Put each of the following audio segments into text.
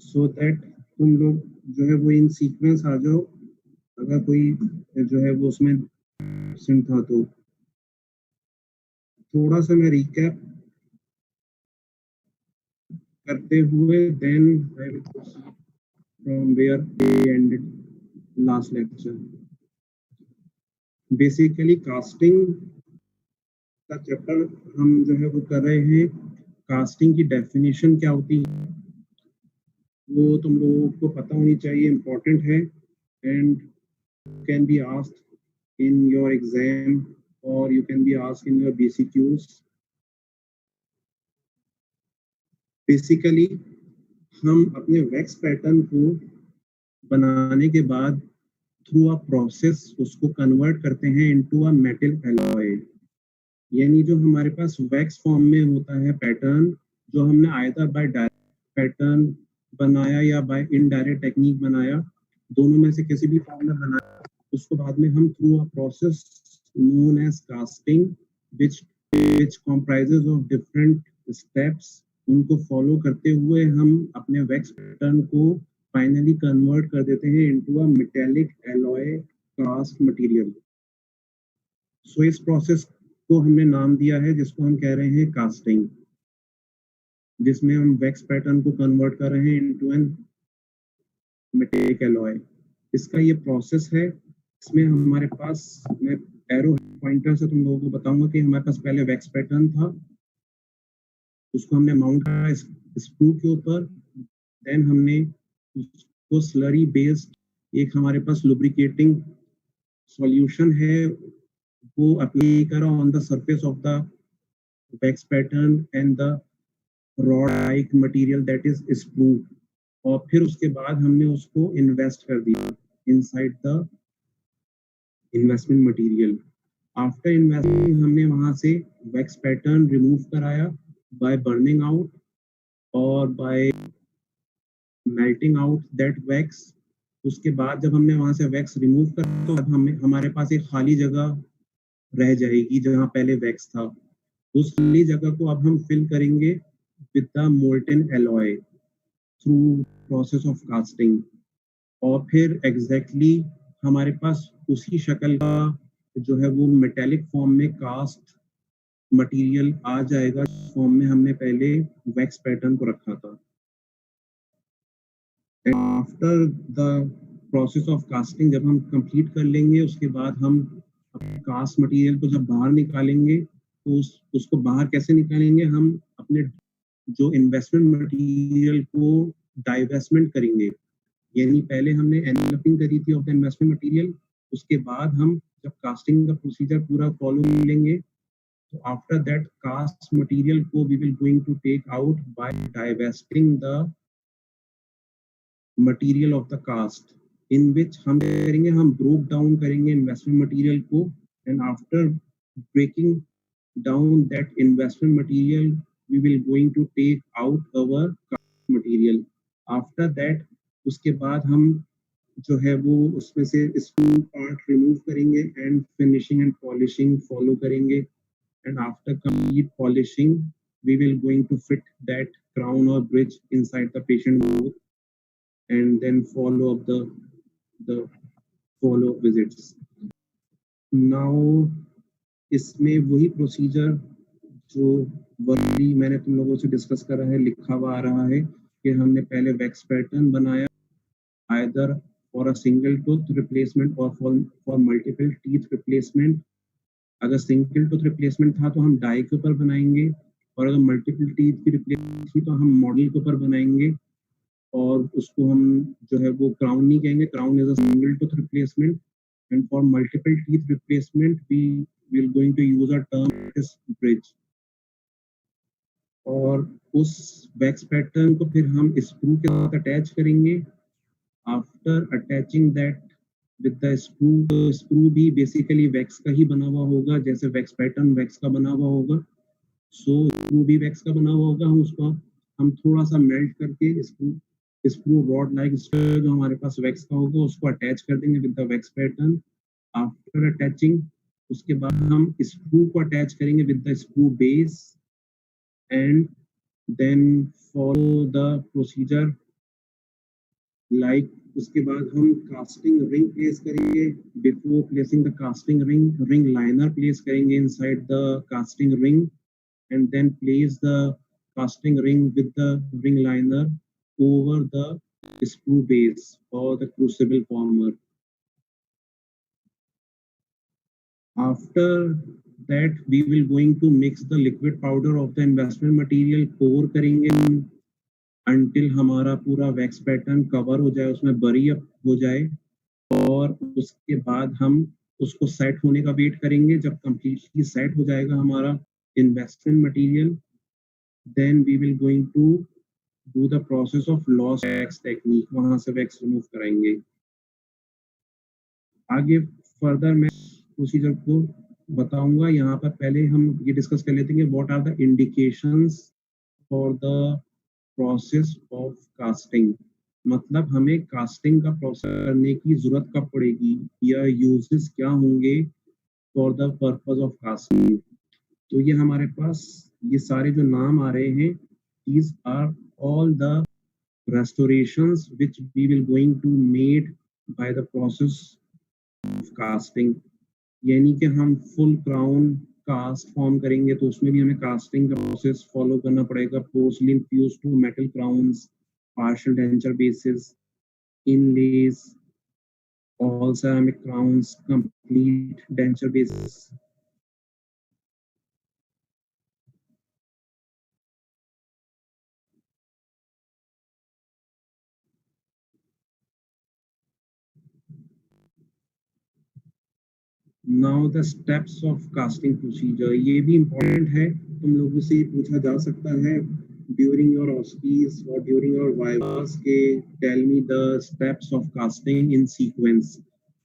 So that तुम लोग जो है वो इन सीक्वेंस आ जाओ, अगर कोई जो है वो उसमें एब्सेंट था तो। थोड़ा सा मैं रिकैप करते हुए then I will proceed from where we ended last lecture. Basically casting का चैप्टर हम जो है वो कर रहे हैं। कास्टिंग की डेफिनेशन क्या होती है वो तुम लोगों को पता होनी चाहिए, इम्पोर्टेंट है, and can be asked in your exam और you can be asked in your BCQs। Basically हम अपने वैक्स पैटर्न को बनाने के बाद थ्रू अ प्रोसेस उसको कन्वर्ट करते हैं इनटू अ मेटल एलॉय। यानी जो हमारे पास वैक्स फॉर्म में होता है पैटर्न, जो हमने आइदर बाय डायरेक्ट पैटर्न बनाया या बाय इनडायरेक्ट टेक्निक बनाया, दोनों में से किसी भी फॉर्म में बनाया, उसको बाद में हम through a process known as casting which comprises of different steps, उनको फॉलो करते हुए हम अपने वैक्स पैटर्न को फाइनली कन्वर्ट कर देते हैं into a metallic alloy cast material. So इस प्रोसेस को हमने नाम दिया है जिसको हम कह रहे हैं कास्टिंग, जिसमें हम वैक्स पैटर्न को कन्वर्ट कर रहे हैं इनटू एन मेटेलिक एलॉय। इसका ये प्रोसेस है। इसमें हमारे पास, मैं एरो पॉइंटर से तुम लोगों को बताऊंगा कि हमारे पास पहले वैक्स पैटर्न था, उसको हमने माउंट करा स्क्रू के ऊपर, देन हमने उसको स्लरी बेस्ड एक हमारे पास लुब्रिकेटिंग सॉल्यूशन है वो अप्लाई करा on the surface of the wax pattern and the rod like material that is screw, और फिर उसके बाद हमने उसको इन्वेस्ट कर दिया inside the investment material. After investing हमने वहां से वैक्स पैटर्न रिमूव कराया बाय बर्निंग आउट और bye melting out that wax. उसके बाद जब हमने वहां से वैक्स रिमूव कर तो अब हमें हमारे पास एक खाली जगह रह जाएगी जहां पहले वैक्स था। उस खाली जगह को अब हम फिल करेंगे with the molten alloy through process of casting, और फिर एग्जैक्टली हमारे पास उसी शक्ल का जो है वो मेटेलिक फॉर्म में कास्ट मटेरियल आ जाएगा, फॉर्म में हमने पहले वैक्स पैटर्न को रखा था। After the process of casting जब हम कंप्लीट कर लेंगे, उसके बाद हम अपने कास्ट मटेरियल को जब बाहर निकालेंगे तो उसको बाहर कैसे निकालेंगे, हम अपने जो इन्वेस्टमेंट मटेरियल को डाइवेस्टमेंट करेंगे। यानी पहले हमने एनवेलपिंग करी थी ऑफ द इन्वेस्टमेंट मटेरियल, उसके बाद हम जब कास्टिंग का प्रोसीजर पूरा फॉलो कर लेंगे तो आफ्टर दैट कास्ट मटेरियल को we will going to take out by divesting the material of the cast, in which हम करेंगे, हम ब्रोक डाउन करेंगे इन्वेस्टमेंट मटेरियल को, and after breaking down that investment material we will going to take out our cast material. After that उसके बाद हम जो है वो उसमें से स्क्रू पार्ट रिमूव करेंगे and finishing and polishing follow करेंगे, and after complete polishing we will going to fit that crown or bridge inside the patient mouth and then follow up the follow up visits. Now इसमें वही procedure जो वर्ली मैंने तुम लोगों से discuss करा है लिखा हुआ आ रहा है कि हमने पहले वैक्स पैटर्न बनाया either for a single tooth replacement or for multiple teeth replacement। अगर सिंगल टूथ रिप्लेसमेंट था तो हम डाई के ऊपर बनाएंगे, और अगर मल्टीपल टीथ की रिप्लेसमेंट थी तो हम मॉडल के ऊपर बनाएंगे, और उसको हम जो है वो क्राउन नहीं कहेंगे, crown is a single tooth replacement, and for multiple teeth replacement we will going to use a term is bridge. और उस वैक्स पैटर्न को फिर हम स्क्रू के साथ अटैच करेंगे। After attaching that with the screw, screw भी basically wax का ही बना हुआ होगा, जैसे वैक्स पैटर्न वैक्स का बना हुआ होगा, सो स्क्रू भी वैक्स का बना हुआ होगा। हम उसको हम थोड़ा सा मेल्ट करके स्क्रू रॉड लाइक जो हमारे पास वैक्स का होगा उसको अटैच कर देंगे with the wax pattern. After attaching उसके बाद हम स्क्रू को अटैच करेंगे with the screw base, and then follow the procedure like उसके बाद हम कास्टिंग रिंग प्लेस करेंगे. Before placing the casting ring liner place करेंगे inside the casting ring and then place the casting ring with the ring liner over the screw base or the crucible former. After that we will going to mix the liquid powder of the investment material, pour करेंगे until हमारा पूरा wax pattern cover हो जाए, उसमें बरी up हो जाए. और उसके बाद हम उसको सेट होने का वेट करेंगे. जब कंप्लीटली सेट हो जाएगा हमारा investment material, then we will going to do the process of loss wax technique. वहां से वैक्स रिमूव कराएंगे. आगे फर्दर मैं प्रोसीजर को बताऊंगा. यहाँ पर पहले हम ये डिस्कस कर लेते हैं कि what are the indications for the process of casting. मतलब हमें कास्टिंग का प्रोसेस करने की जरूरत कब पड़ेगी या यूजेस क्या होंगे for the purpose of casting. तो ये हमारे पास ये सारे जो नाम आ रहे हैं, these are all the restorations which we will going to made by the process of casting. यानी कि हम फुल क्राउन कास्ट फॉर्म करेंगे तो उसमें भी हमें कास्टिंग का प्रोसेस फॉलो करना पड़ेगा. Porcelain fused to metal crowns, partial denture bases, inlays, all ceramic crowns, complete denture bases. Now the steps of casting procedure. ये भी इम्पोर्टेंट है, तुम लोगों से पूछा जा सकता है ड्यूरिंग योर ऑस्कीज और ड्यूरिंग योर वाइवास के tell me the steps of casting in sequence.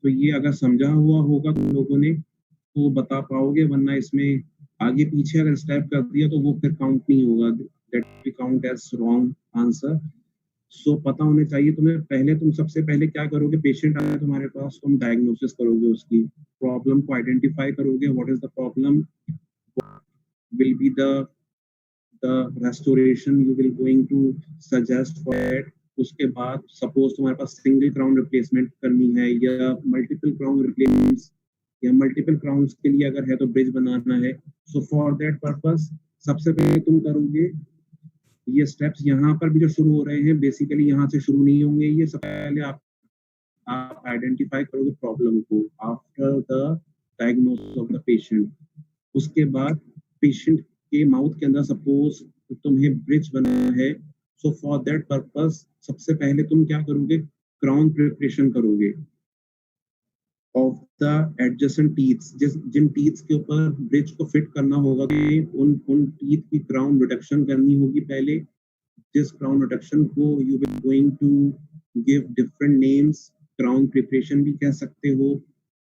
तो ये अगर समझा हुआ होगा तुम लोगों ने तो बता पाओगे, वरना इसमें आगे पीछे अगर स्टेप कर दिया तो वो फिर काउंट नहीं होगा. That will count as wrong answer. So पता होने चाहिए तुम्हें. पहले तुम सबसे पहले क्या करोगे, पेशेंट आया तुम्हारे पास, तुम डायग्नोसिस करोगे, उसकी प्रॉब्लम को आइडेंटिफाई करोगे. What is the problem, will be the restoration you will going to suggest for it. उसके बाद सपोज तुम्हारे पास सिंगल क्राउन रिप्लेसमेंट करनी है या मल्टीपल क्राउन रिप्लेसमेंट, या मल्टीपल क्राउन्स के लिए अगर है तो ब्रिज बनाना है. सो फॉर दैट पर्पस सबसे पहले तुम करोगे ये स्टेप्स. यहाँ पर भी जो शुरू हो रहे हैं बेसिकली यहाँ से शुरू नहीं होंगे. ये सब पहले आप आइडेंटिफाई करोगे प्रॉब्लम को after the diagnosis of the patient. उसके बाद पेशेंट के माउथ के अंदर सपोज तुम्हें ब्रिज बनाना है. सो फॉर दैट पर्पस सबसे पहले तुम क्या करोगे, क्राउन प्रिपरेशन करोगे ऑफ द एडजेसेंट टीथ्स. जिन टीथ्स के ऊपर ब्रिज को फिट करना होगा तो उन टीथ की क्राउन रिडक्शन करनी होगी पहले. this crown reduction को you will going to give different names. crown preparation भी कह सकते हो,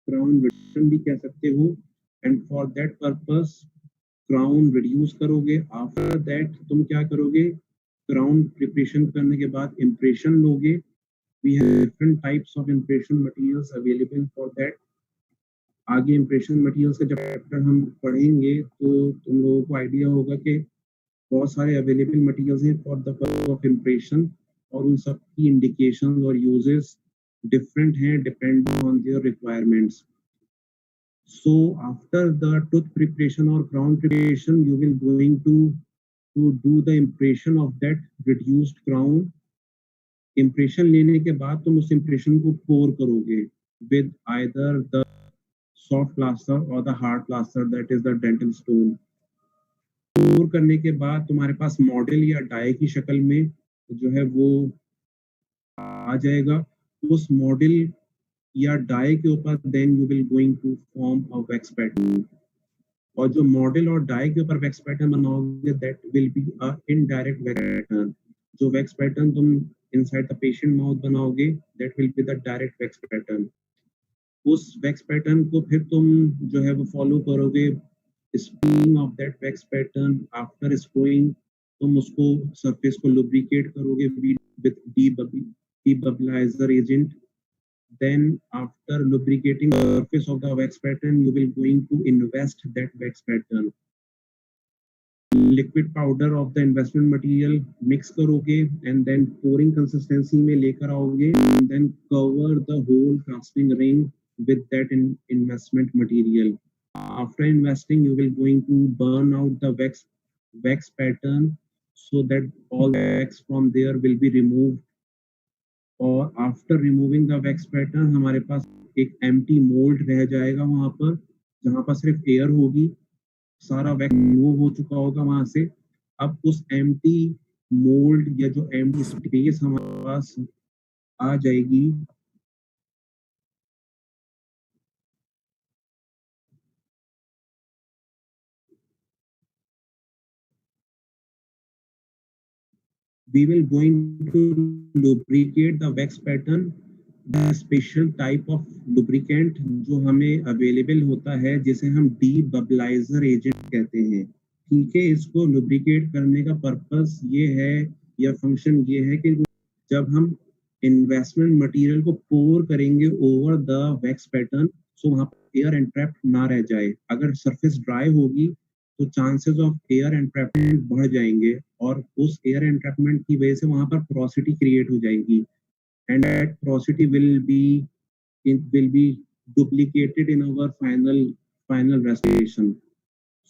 crown reduction भी कह सकते हो. and for that purpose crown reduce करोगे. after that तुम क्या करोगे, crown preparation करने के बाद impression लोगे. we have different types of impression materials available for that. आगे impression materials का जब चैप्टर हम पढ़ेंगे तो तुम लोगों को आइडिया होगा कि बहुत सारे अवेलेबल मटेरियल्स हैं for the purpose of impression, और उन सब की इंडिकेशन और यूजेस डिफरेंट हैं depending on their requirements. So after the tooth preparation और crown preparation you will going to do the impression of that reduced crown. Impression लेने के बाद तुम उस इम्प्रेशन को पोर करोगे with either the soft plaster और the hard plaster, that is the dental stone. Pour करने के बाद तुम्हारे पास मॉडल या डाई की शक्ल में जो है वो आ जाएगा. उस मॉडल या डाई के ऊपर then you will going to form a wax pattern. और जो मॉडल और डाई के ऊपर वैक्स पैटर्न बनाओगे that will be a indirect wax pattern. जो वैक्स पैटर्न तुम इनसाइड द पेशेंट माउथ बनाओगे that will be the direct wax pattern. उस वैक्स पैटर्न को फिर तुम जो है वो फॉलो करोगे. Spraying of that wax pattern, after spraying तुम उसको सरफेस को लुब्रिकेट करोगे with debubblizer agent. Then after lubricating the surface of the wax pattern you will going to invest that wax pattern. Liquid powder of the investment material mix करोगे and then pouring consistency में लेकर आओगे and then cover the whole casting ring with that investment material. After investing, you will going to burn out the wax pattern so that all wax from there will be removed. और after removing the wax pattern हमारे पास एक empty mould रह जाएगा वहां पर, जहां पर सिर्फ एयर होगी, सारा वैक्स रिमूव हो चुका होगा वहां से। अब उस एम्प्टी मोल्ड या जो एम्प्टी स्पेस हमारे पास आ जाएगी, we will going to lubricate the wax pattern with a special type of lubricant जो हमें अवेलेबल होता है, जिसे हम डीबबलाइजर एजेंट कहते हैं। ठीक है, इसको लुब्रिकेट करने का पर्पस ये है या फंक्शन ये है कि जब हम इन्वेस्टमेंट मटेरियल को पोर करेंगे ओवर द वैक्स पैटर्न, सो वहां पर एयर एंट्रैप ना रह जाए। अगर सरफेस ड्राई होगी तो चांसेस ऑफ एयर एंट्रैपमेंट बढ़ जाएंगे और उस एयर एंट्रैपमेंट की वजह से वहां पर पोरोसिटी क्रिएट हो जाएगी and that porosity will be duplicated in our final restoration.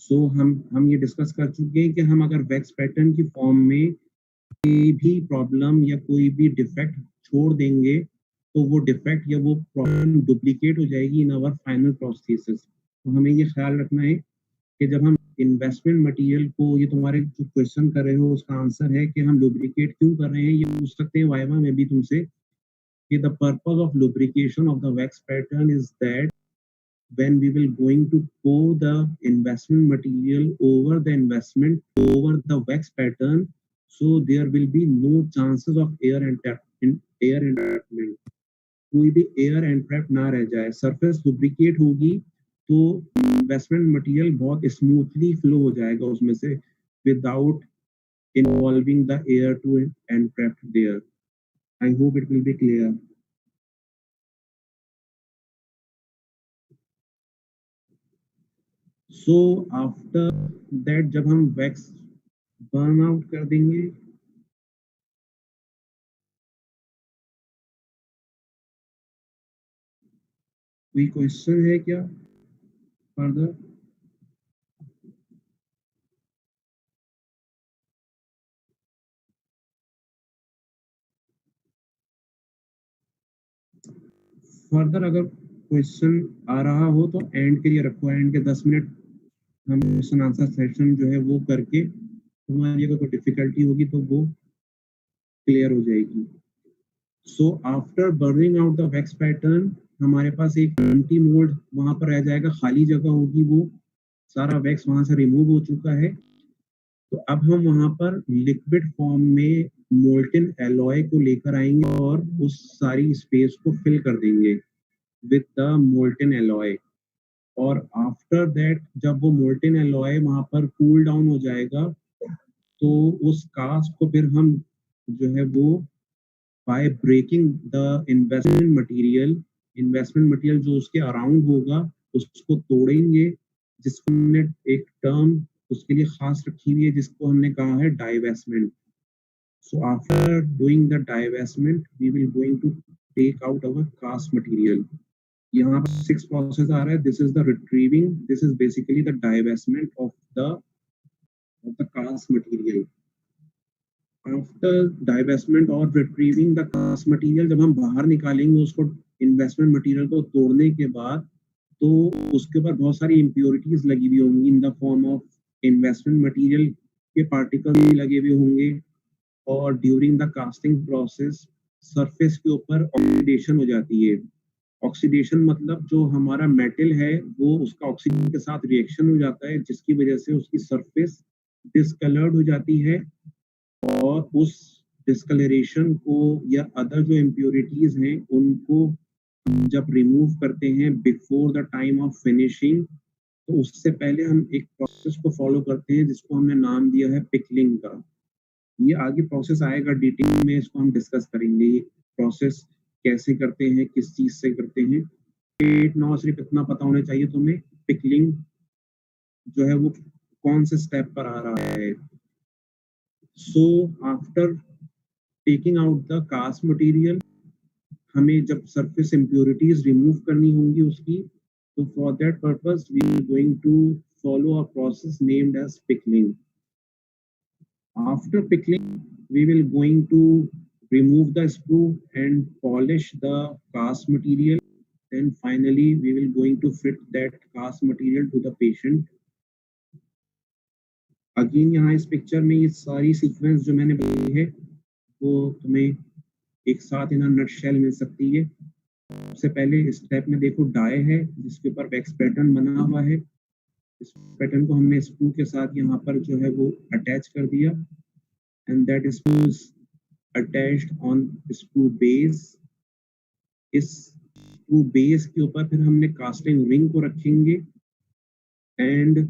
सो हम ये डिस्कस कर चुके हैं कि हम अगर वैक्स पैटर्न की फॉर्म में कोई भी प्रॉब्लम या कोई भी डिफेक्ट छोड़ देंगे तो वो डिफेक्ट या वो प्रॉब्लम डुप्लीकेट हो जाएगी इन आवर फाइनल प्रोसेसेस। तो हमें ये ख्याल रखना है कि जब हम इन्वेस्टमेंट मटेरियल को, ये तुम्हारे जो क्वेश्चन कर रहे हो उसका आंसर है कि हम लुब्रिकेट क्यों कर रहे हैं, ये पूछ सकते हैं वाइवा में भी तुमसे कि the purpose of lubrication of the wax pattern is that when we will going to pour the investment material over the wax pattern, so there will be no chances of air entrapment. कोई भी air entrap ना रह जाए, surface lubricate होगी तो investment material बहुत smoothly flow हो जाएगा उसमें से without involving the air to entrap there. I hope it will be clear. So after that जब हम वैक्स बर्न आउट कर देंगे, कोई क्वेश्चन है क्या फर्दर? फर्दर अगर क्वेश्चन आ रहा हो तो एंड के लिए रखो, एंड के 10 मिनट हम क्वेश्चन आंसर सेशन जो है वो करके, तुम्हारी अगर कोई डिफिकल्टी होगी तो वो क्लियर हो जाएगी। So after burning out the wax pattern हमारे पास एक एम्प्टी मोल्ड वहां पर रह जाएगा, खाली जगह होगी, वो सारा वैक्स वहां से रिमूव हो चुका है। तो अब हम वहां पर लिक्विड फॉर्म में मोल्टेन एलॉय को लेकर आएंगे और उस सारी स्पेस को फिल कर देंगे विद द मोल्टेन एलॉय। और आफ्टर दैट जब वो मोल्टेन एलॉय वहां पर कूल डाउन हो जाएगा तो उस कास्ट को फिर हम जो है वो by breaking the investment material जो उसके अराउंड होगा उसको तोड़ेंगे, जिसको हमने एक टर्म उसके लिए खास रखी हुई है जिसको हमने कहा है divestment. So after doing the divestment we will going to take out our cast material. यहाँ पर 6 प्रोसेस आ रहा है। This is the retrieving, this is basically the divestment of the cast material. After divestment और retrieving the cast material, जब हम बाहर निकालेंगे उसको इन्वेस्टमेंट मटेरियल को तोड़ने के बाद, तो उसके ऊपर बहुत सारी इम्प्योरिटीज लगी हुई होंगी in the form of investment material के पार्टिकल भी लगे हुए होंगे। और during the casting process surface के ऊपर ऑक्सीडेशन हो जाती है। ऑक्सीडेशन मतलब जो हमारा मेटल है वो उसका ऑक्सीजन के साथ रिएक्शन हो जाता है, जिसकी वजह से उसकी सरफेस डिस्कलर्ड हो जाती है। और उस डिस्कलरेशन को या अदर जो इम्प्योरिटीज हैं उनको जब रिमूव करते हैं before the time of finishing, तो उससे पहले हम एक प्रोसेस को फॉलो करते हैं जिसको हमने नाम दिया है पिकलिंग का। ये आगे प्रोसेस आएगा, डिटेल में इसको हम डिस्कस करेंगे। ये प्रोसेस कैसे करते हैं, किस चीज से करते हैं, सिर्फ इतना पता होना चाहिए तुम्हें। पिकलिंग जो है वो कौन से स्टेप पर आ रहा है। So after taking out the cast material, हमें जब सरफेस इम्प्योरिटीज रिमूव करनी होंगी उसकी, तो for that purpose we are going to follow a process named as pickling. After pickling, we will going to remove the sprue and polish the cast material. Then finally, we will going to fit that cast material to the patient. Again, यहाँ इस picture में ये सारी sequence जो मैंने बताई है वो तुम्हें एक साथ इन नटशेल मिल सकती है। सबसे पहले स्टेप में देखो डाई है जिसके ऊपर वैक्स पैटर्न बना हुआ है। इस पैटर्न को हमने स्क्रू के साथ यहाँ पर जो है वो अटैच कर दिया, and that screw is attached on screw base. इस स्क्रू बेस के ऊपर फिर हमने कास्टिंग रिंग को रखेंगे, and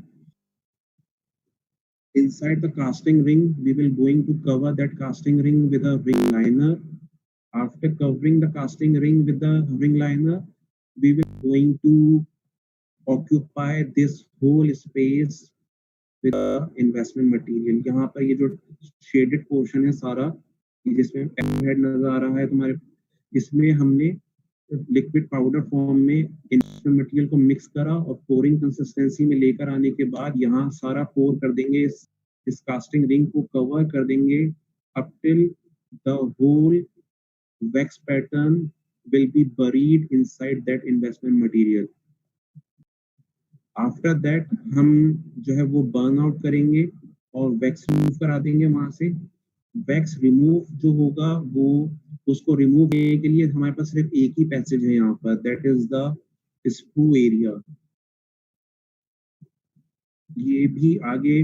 inside the casting ring we will going to cover that casting ring with a ring liner. After covering the casting ring with the ring liner, we will going to occupy this whole space with investment material. यहाँ पर ये जो shaded portion है सारा, ये जिसमें head नजर आ रहा है तुम्हारे, इसमें हमने लिक्विड पाउडर फॉर्म में इन्वेस्टमेंट मटेरियल को मिक्स करा और पोरिंग कंसिस्टेंसी में लेकर आने के बाद यहाँ सारा पोर कर देंगे, इस कास्टिंग रिंग को कवर कर देंगे up till the whole wax pattern will be buried inside that investment material. After that हम जो है वो बर्न आउट करेंगे और वैक्स रिमूव करा देंगे वहां से। वैक्स रिमूव जो होगा वो उसको रिमूव करने के लिए हमारे पास सिर्फ एक ही पैसेज है यहाँ पर, that is the screw area. ये भी आगे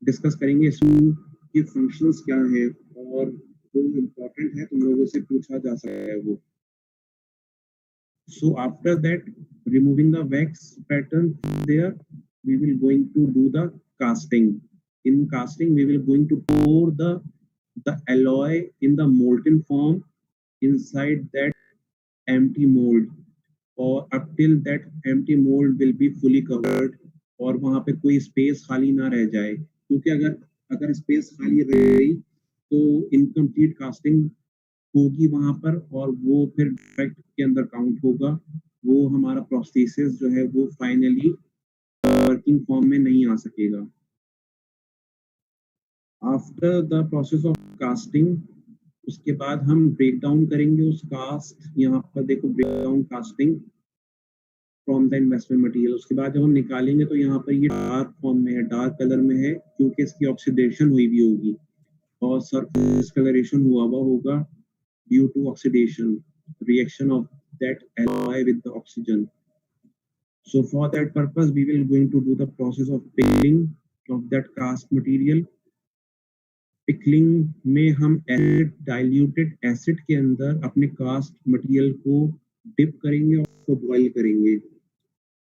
डिस्कस करेंगे स्क्रू के फंक्शंस क्या है और वो इम्पोर्टेंट है, तुम लोगों से पूछा जा सकता है वो। So after that, removing the wax pattern there, we will going to do the casting. In casting, we will going to pour the alloy in the molten form inside that empty mold, or up till that empty mold will be fully covered, और वहाँ पे कोई space खाली ना रह जाए, क्योंकि अगर स्पेस खाली रह गई तो इनकम्प्लीट कास्टिंग होगी वहां पर, और वो फिर डिफेक्ट के अंदर काउंट होगा, वो हमारा प्रोसेस जो है वो फाइनली वर्किंग फॉर्म में नहीं आ सकेगा। After the process of casting, उसके बाद हम ब्रेक डाउन करेंगे उस कास्ट, यहाँ पर देखो break down casting from the investment material. उसके बाद जब हम निकालेंगे तो यहाँ पर ये डार्क फॉर्म में है, डार्क कलर में है, क्योंकि इसकी ऑक्सीडेशन हुई भी होगी और सरफेस कलरेशन हुआ होगा due to oxidation reaction of that alloy with the oxygen. So for that purpose we will going to do the process of pickling of that cast material. Pickling में हम diluted acid के अंदर अपने cast material को dip करेंगे और उसको boil करेंगे।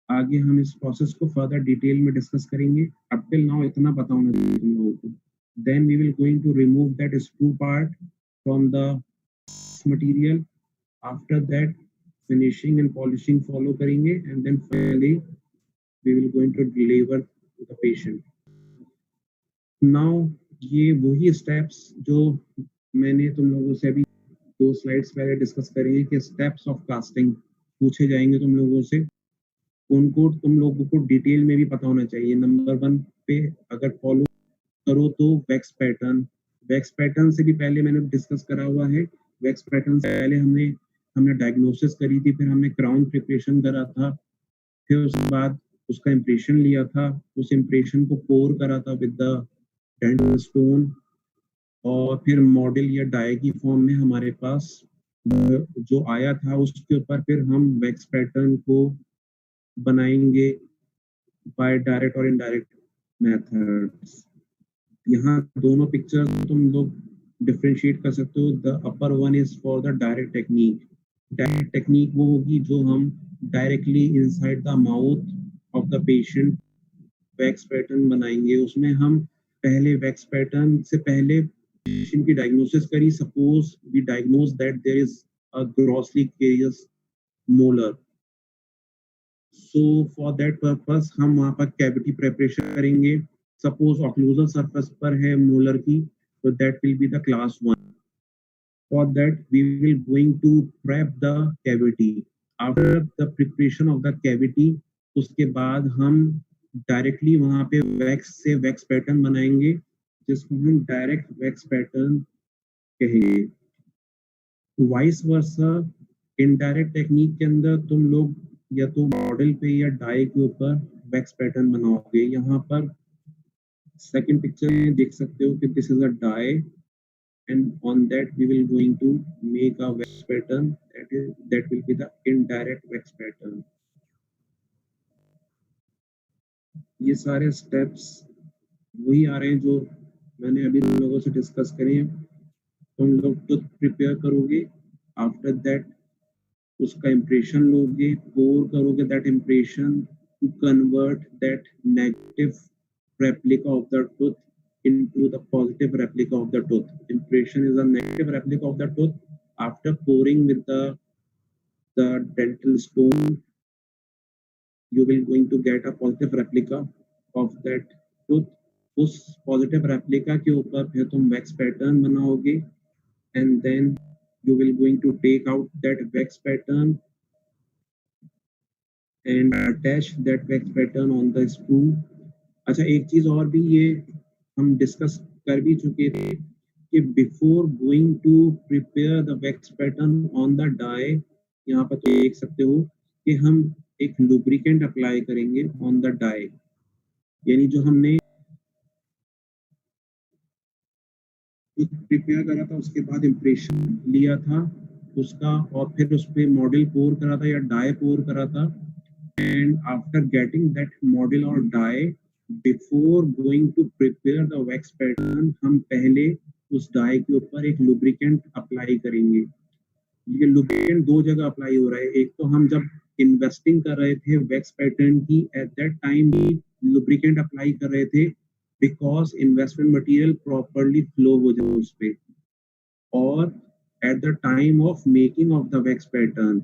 आगे हम इस process को further detail में discuss करेंगे। Up till now इतना पता होना चाहिए तुम लोगों को। Then we will going to remove that screw part from the material. After that finishing and polishing follow करेंगे, and then finally we will going to deliver to the patient. Now ये वही steps जो मैंने तुम लोगों से अभी 2 slides पहले डिस्कस करी है कि steps of casting पूछे जाएंगे तुम लोगों से, उनको तुम लोगों को डिटेल में भी पता होना चाहिए। नंबर 1 पे अगर फॉलो करो तो वैक्स पैटर्न से भी पहले मैंने डिस्कस करा हुआ है। वैक्स पैटर्न से पहले हमने डायग्नोसिस करी थी, फिर हमने क्राउन प्रिपरेशन करा था, फिर उसके बाद उसका इम्प्रेशन लिया था, उस इम्प्रेशन को पोर करा था विद द डेंटल स्टोन, और फिर मॉडल या डाई की फॉर्म में हमारे पास जो आया था उसके ऊपर फिर हम वैक्स पैटर्न को बनाएंगे बाय डायरेक्ट और इनडायरेक्ट मेथड्स। यहाँ दोनों पिक्चर्स तुम लोग डिफरेंशिएट कर सकते हो। The upper one is for the direct technique. Direct technique वो होगी जो हम directly inside the mouth of the patient wax pattern बनाएंगे। उसमें हम पहले वैक्स पैटर्न से पहले पेशेंट की डायग्नोसिस करी, suppose we diagnose that there is a grossly carious molar, so for that purpose हम वहाँ पर कैविटी प्रेपरेशन करेंगे। सपोज ऑक्लूजल सरफेस पर है मोलर की, तो that will be the class 1। For that, we will going to prep the cavity. After the preparation of the cavity, उसके बाद हम डायरेक्टली वहाँ पे वैक्स से वैक्स पैटर्न बनाएंगे, जिसको हम डायरेक्ट वैक्स पैटर्न कहेंगे। वाइस वर्सा इनडायरेक्ट टेक्निक के अंदर तुम लोग या तो मॉडल पे या डाई के ऊपर वैक्स पैटर्न बनाओगे। यहाँ पर सेकंड पिक्चर में देख सकते हो कि this is a die, and on that we will going to make a wax pattern, that will be the indirect wax pattern। ये सारे स्टेप्स वही आ रहे हैं जो मैंने अभी तुम लोगों से डिस्कस करे हैं। तुम लोग टूथ प्रिपेयर करोगे, आफ्टर दैट उसका इम्प्रेशन लोगे, पोर करोगे that impression to convert that negative replica of the tooth into the positive replica of the tooth। Impression is a negative replica of the tooth. After pouring with the dental stone, you will going to get a positive replica of that tooth। उस positive replica के ऊपर फिर तुम wax pattern बनाओगे, and then you will going to take out that wax pattern and attach that wax pattern on the screw। अच्छा, एक चीज और भी ये हम डिस्कस कर भी चुके थे कि before going to prepare the wax pattern on the die, यहाँ पर तो देख सकते हो कि हम एक लुब्रिकेंट अप्लाई करेंगे ऑन द डाई। यानी जो हमने प्रिपेयर करा था उसके बाद इम्प्रेशन लिया था उसका, और फिर उस पर मॉडल पोर करा था या डाई पोर करा था, and after getting that model और die, before going to prepare the wax pattern, हम पहले उस डाई के ऊपर एक लुब्रिकेंट अप्लाई करेंगे। ये लुब्रिकेंट दो जगह अप्लाई हो रहा है। एक तो हम जब इन्वेस्टिंग कर रहे थे वैक्स पैटर्न की, एट दैट टाइम भी लुब्रिकेंट अप्लाई कर रहे थे, because investment material properly flow हो जाए उस पे। और at the time of making of the wax pattern,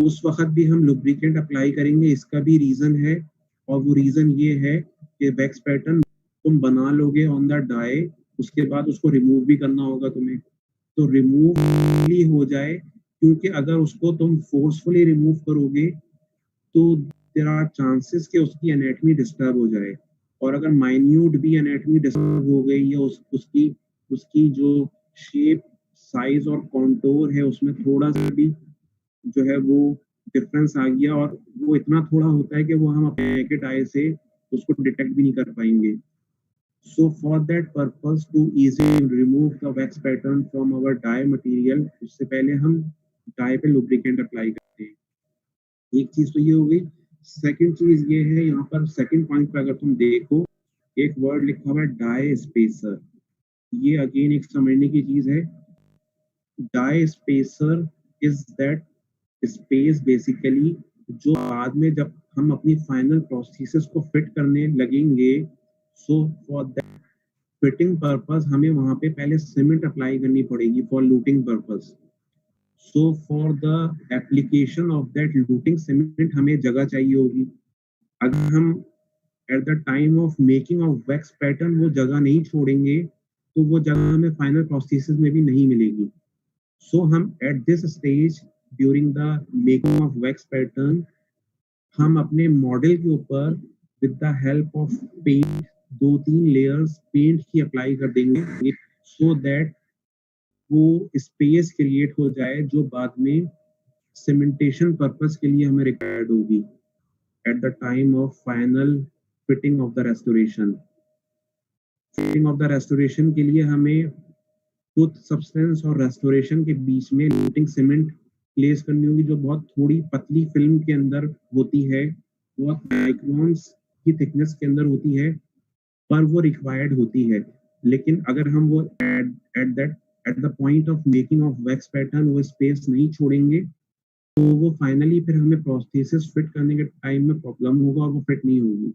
उस वक्त भी हम लुब्रिकेंट अप्लाई करेंगे। इसका भी रीजन है, और वो रीजन ये है कि वैक्स पैटर्न तुम बना लोगे ऑन द डाई, उसके बाद उसको रिमूव भी करना होगा तुम्हें, तो रिमूव हो जाए, क्योंकि अगर उसको तुम फोर्सफुली रिमूव करोगे तो देयर आर चांसेस कि उसकी एनाटमी डिस्टर्ब हो जाए। और अगर माइन्यूट भी एनाटमी डिस्टर्ब हो गई या उसकी उसकी जो शेप, साइज और कॉन्टोर है उसमें थोड़ा सा भी जो है वो डिफरेंस आ गया, और वो इतना थोड़ा होता है कि वो हम अपने नेकेड आई से उसको डिटेक्ट भी नहीं कर पाएंगे। So for that purpose, to easily remove the wax pattern from our dye material, उससे पहले हम dye पे lubricant अप्लाई करते हैं। एक चीज तो ये हो गई। सेकंड चीज ये है, यहाँ पर सेकंड पॉइंट पे अगर तुम देखो, एक वर्ड लिखा हुआ है डाई स्पेसर। ये अगेन एक समझने की चीज है। Die spacer is that space basically जो बाद में जब हम अपनी फाइनल प्रोसेसेस को फिट करने लगेंगे, सो फॉर दैट फिटिंग पर्पस हमें वहां पे पहले सीमेंट अप्लाई करनी पड़ेगी for looting purpose. So for the application of that looting cement हमें जगह चाहिए होगी। अगर हम at the time of making of wax pattern वो जगह नहीं छोड़ेंगे, तो वो जगह हमें फाइनल प्रोसेसेस में भी नहीं मिलेगी। सो हम at this stage during the making of wax pattern, हम अपने मॉडल के ऊपर with the help of paint 2-3 layers paint की अप्लाई कर देंगे, सो दैट वो स्पेस क्रिएट हो जाए जो बाद में सीमेंटेशन पर्पस के लिए हमें रिक्वायर्ड होगी at the time of final fitting of the restoration. Fitting of the restoration के लिए हमें टूथ सब्सटेंस और रेस्टोरेशन के बीच में लूटिंग सीमेंट प्लेस करनी होगी, जो बहुत थोड़ी पतली फिल्म के अंदर होती है, बहुत माइक्रोन्स की थिकनेस के अंदर होती है, पर वो रिक्वायर्ड होती है। लेकिन अगर हम वो at the point of making of wax pattern वो स्पेस नहीं छोड़ेंगे, तो वो फाइनली फिर हमें प्रोस्थेसिस फिट करने के टाइम में प्रॉब्लम होगा और वो फिट नहीं होगी।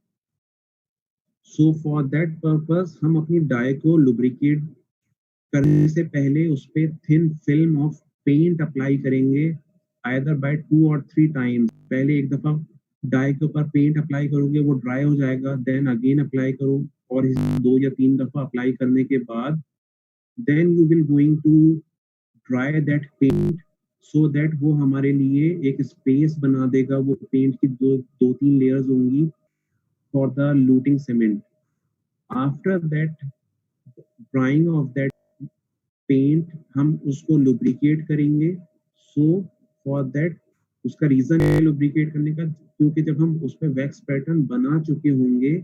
सो फॉर दैट पर्पस हम अपनी डाई को लुब्रिकेट करने से पहले उस पर thin film of paint apply करेंगे, आइदर बाय 2 और 3 टाइम्स। पहले एक दफा डाई के ऊपर पेंट अप्लाई करोगे, वो ड्राई हो जाएगा, देन अगेन अप्लाई करो, और इस 2 या 3 दफ़ा अप्लाई करने के बाद then you will going to dry that paint, so that वो हमारे लिए एक स्पेस बना देगा। वो पेंट की 2-3 लेयर्स होंगी for the luting cement. After that drying of that paint हम उसको लुब्रिकेट करेंगे। सो फॉर दैट उसका रीज़न है लुब्रिकेट करने का, क्योंकि जब हम उस पे वैक्स पैटर्न बना चुके होंगे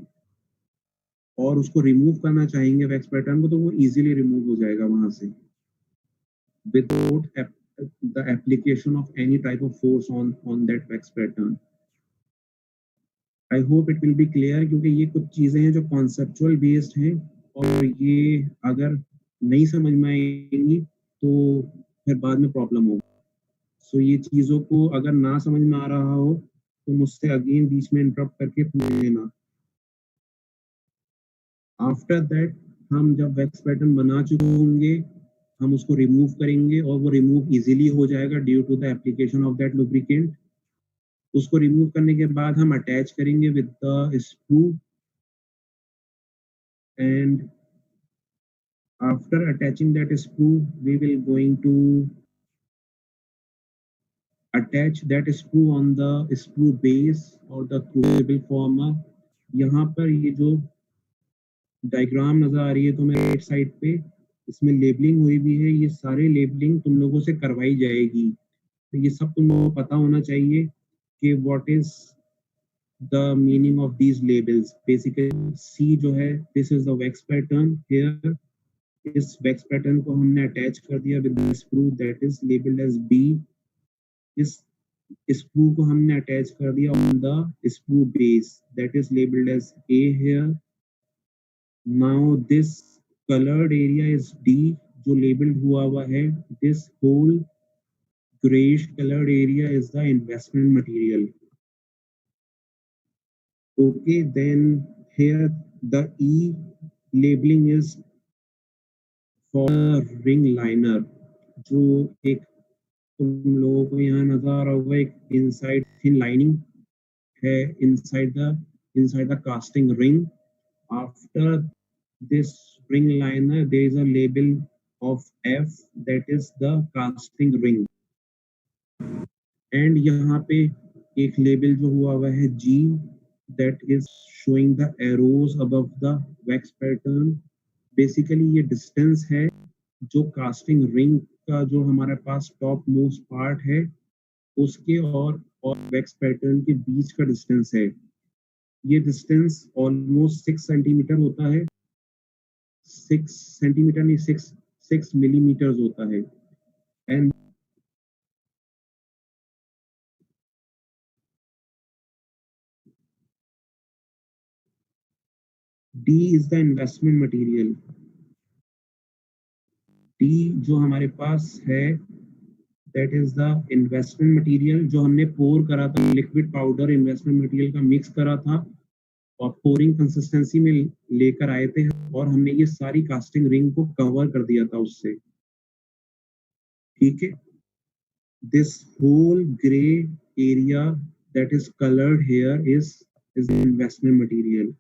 और उसको रिमूव करना चाहेंगे वैक्स पैटर्न को, तो वो इजीली रिमूव हो जाएगा वहाँ से without the application of any type of force on that wax pattern. I hope it will be clear, क्योंकि ये कुछ चीज़ें हैं जो conceptual based हैं, और ये अगर नहीं समझ में आएंगी तो फिर बाद में प्रॉब्लम होगी। सो ये चीज़ों को अगर ना समझ में आ रहा हो तो मुझसे अगेन बीच में इंटरप्ट करके पूछ लेना। आफ्टर दैट हम जब वैक्स पैटर्न बना चुके होंगे, हम उसको रिमूव करेंगे, और वो रिमूव इजीली हो जाएगा due to the application of that lubricant. उसको रिमूव करने के बाद हम अटैच करेंगे with the screw, and after attaching that screw we will going to attach that screw on the screw base or the crucible former। यहाँ पर ये जो डायग्राम नजर आ रही है तुम्हें राइट साइड पे, इसमें लेबलिंग हुई भी है। ये सारे लेबलिंग तुम लोगों से करवाई जाएगी, तो ये सब तुम लोगों को पता होना चाहिए कि what is the meaning of these labels. Basically see जो है, this is the wax pattern here. इस वैक्स पैटर्न को हमने अटैच कर दिया with the screw that is labelled as B. इस स्क्रू को हमने अटैच कर दिया on the screw base that is labelled as A here. Now this colored area is D, जो labeled हुआ है। This whole grayish colored area is the investment material. Okay, then here the E labeling is for ring liner, जो एक तुम लोगों को यहाँ नजर आ रहा होगा, एक inside thin lining है inside the casting ring. After this ring liner there is a label of F, that is the casting ring, and यहाँ पे एक लेबल जो हुआ है G, that is showing the arrows above the wax pattern। Basically ये distance है जो casting ring का जो हमारे पास टॉप मोस्ट पार्ट है उसके और वैक्स पैटर्न के बीच का डिस्टेंस है। ये डिस्टेंस ऑलमोस्ट 6 सेंटीमीटर होता है। 6 सेंटीमीटर नहीं, 6 मिलीमीटर होता है। And D is the investment material. D जो हमारे पास है that is the investment material, जो हमने पोर करा था, लिक्विड पाउडर इन्वेस्टमेंट मटेरियल का मिक्स करा था और पोरिंग कंसिस्टेंसी में लेकर आए थे, और हमने ये सारी कास्टिंग रिंग को कवर कर दिया था उससे। ठीक है, this whole grey area that is colored here is the investment material।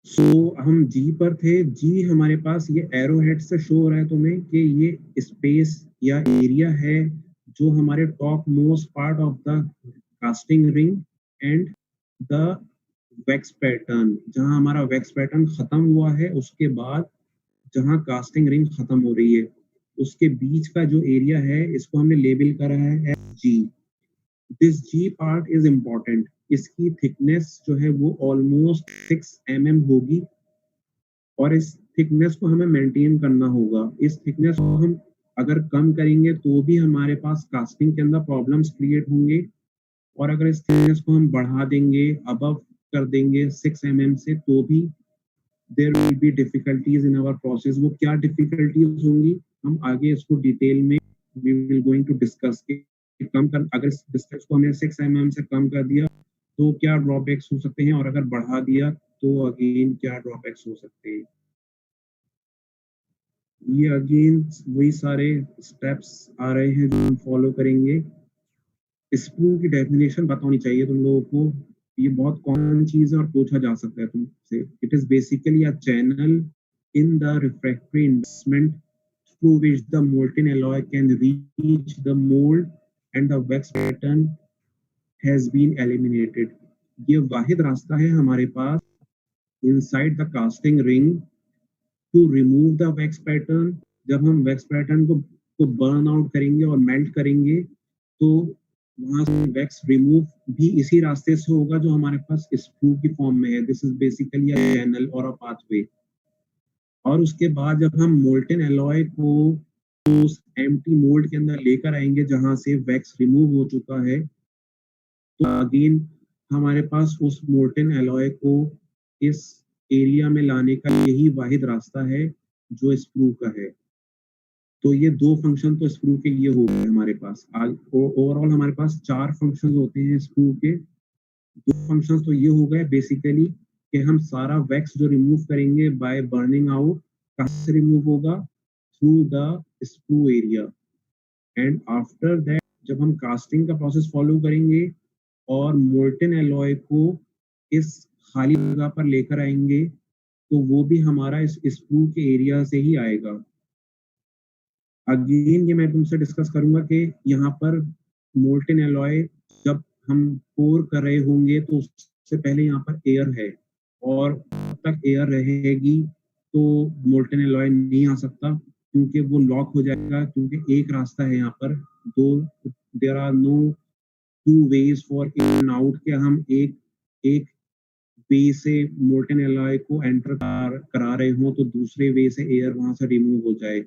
So हम जी पर थे। जी हमारे पास ये एरो हेड से शो हो रहा है तुम्हें कि ये स्पेस या एरिया है जो हमारे top most part of the casting ring and the wax pattern, जहां हमारा वैक्स पैटर्न खत्म हुआ है उसके बाद जहां कास्टिंग रिंग खत्म हो रही है उसके बीच का जो एरिया है, इसको हमने लेबल करा है as G. This G part is important. इसकी थिकनेस जो है वो ऑलमोस्ट 6 mm होगी, और इस थिकनेस को हमें मेंटेन करना होगा। इस थिकनेस को हम अगर कम करेंगे तो भी हमारे पास कास्टिंग के अंदर प्रॉब्लम्स क्रिएट होंगे, और अगर इस थिकनेस को हम बढ़ा देंगे, अबव कर देंगे 6 mm से, तो भी there will be difficulties in our process. वो क्या डिफिकल्टीज होंगी हम आगे इसको डिटेल में we will going to discuss. कम कर, अगर इस डिस्टेंस को हमने 6 mm से कम कर दिया तो क्या ड्रॉबैक्स हो सकते हैं, और अगर बढ़ा दिया तो अगेन क्या ड्रॉबैक्स हो सकते हैं। ये अगेन वही सारे स्टेप्स आ रहे हैं जो हम फॉलो करेंगे। स्प्रू की डेफिनेशन पता होनी चाहिए तुम लोगों को। ये बहुत कॉमन चीज़ है और पूछा जा सकता है तुमसे। It is basically a channel in the refractory investment through which the molten alloy can reach the mold and the wax pattern has been eliminated. ये वाहिद रास्ता है हमारे पास inside the casting ring to remove the wax pattern। जब हम wax pattern को burn out करेंगे और melt करेंगे तो वहां से वैक्स रिमूव भी इसी रास्ते से होगा जो हमारे पास स्क्रू की फॉर्म में है। This is basically a channel और अ पाथवे। और उसके बाद जब हम मोल्टेन एलॉय को उस एम्प्टी मोल्ड के अंदर लेकर आएंगे जहां से वैक्स रिमूव हो चुका है, तो अगेन हमारे पास उस मोल्टेन एलॉय को इस एरिया में लाने का यही वाहिद रास्ता है जो स्क्रू का है। तो ये दो फंक्शन तो स्क्रू के ये हो गए हमारे पास। ओवरऑल हमारे पास 4 फंक्शन होते हैं स्क्रू के। 2 फंक्शंस तो ये हो गए बेसिकली कि हम सारा वैक्स जो रिमूव करेंगे बाय बर्निंग आउट, कहाँ से रिमूव होगा? Through the screw area. And after that जब हम कास्टिंग का प्रोसेस फॉलो करेंगे और मोल्टेन एलॉय को इस खाली जगह पर लेकर आएंगे तो वो भी हमारा इस स्क्रू के एरिया से ही आएगा। अगेन ये मैं तुमसे डिस्कस करूंगा कि यहाँ पर मोल्टेन एलॉय जब हम पोर कर रहे होंगे तो उससे पहले यहाँ पर एयर है और जब तक एयर रहेगी तो मोल्टेन एलॉय नहीं आ सकता क्योंकि वो लॉक हो जाएगा। क्योंकि एक रास्ता है यहाँ पर, though there are no two ways for in and out के हम एक एक वे से मोल्टेन एलॉय को एंटर करा रहे हो तो दूसरे वे से एयर वहां से रिमूव हो जाए।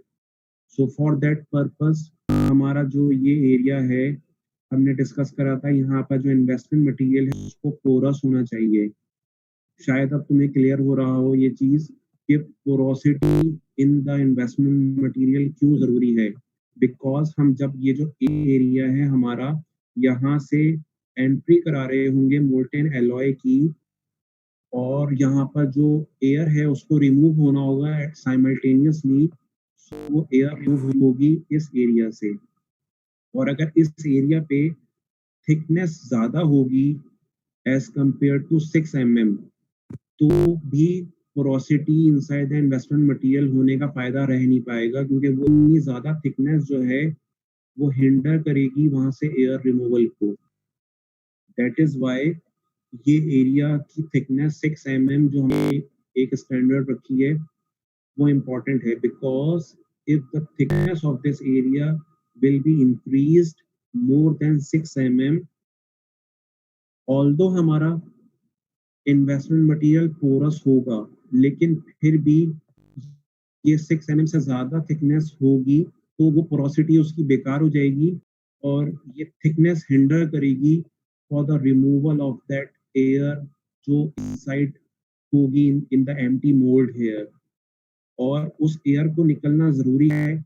सो फॉर दैट पर्पस हमारा जो ये एरिया है हमने डिस्कस करा था, यहाँ पर जो इन्वेस्टमेंट मटेरियल है उसको पोरस होना चाहिए। शायद अब तुम्हें क्लियर हो रहा हो ये चीज कि porosity in the investment material क्यों जरूरी है। बिकॉज हम जब ये जो एरिया है हमारा यहाँ से एंट्री करा रहे होंगे मोल्टेन एलॉय की और यहाँ पर जो एयर है उसको रिमूव होना होगा साइमल्टेनियसली। वो एयर रिमूव होगी इस एरिया से और अगर इस एरिया पे थिकनेस ज्यादा होगी एज कंपेयर टू 6 mm तो भी porosity inside the investment material होने का फायदा रह नहीं पाएगा क्योंकि वो इतनी ज्यादा थिकनेस जो है वो हिंडर करेगी वहां से एयर रिमूवल को। दैट इज वाई ये एरिया की थिकनेस 6 mm जो हमने एक स्टैंडर्ड रखी है वो इम्पोर्टेंट है। Because if the thickness of this area will be increased more than 6 mm, although हमारा इन्वेस्टमेंट मटेरियल पोरस होगा लेकिन फिर भी ये 6 mm से ज्यादा थिकनेस होगी तो वो पोरोसिटी उसकी बेकार हो जाएगी और ये थिकनेस हिंडर करेगी for the removal of that air जो इनसाइड होगी in the empty mould here. और उस एयर को निकलना जरूरी है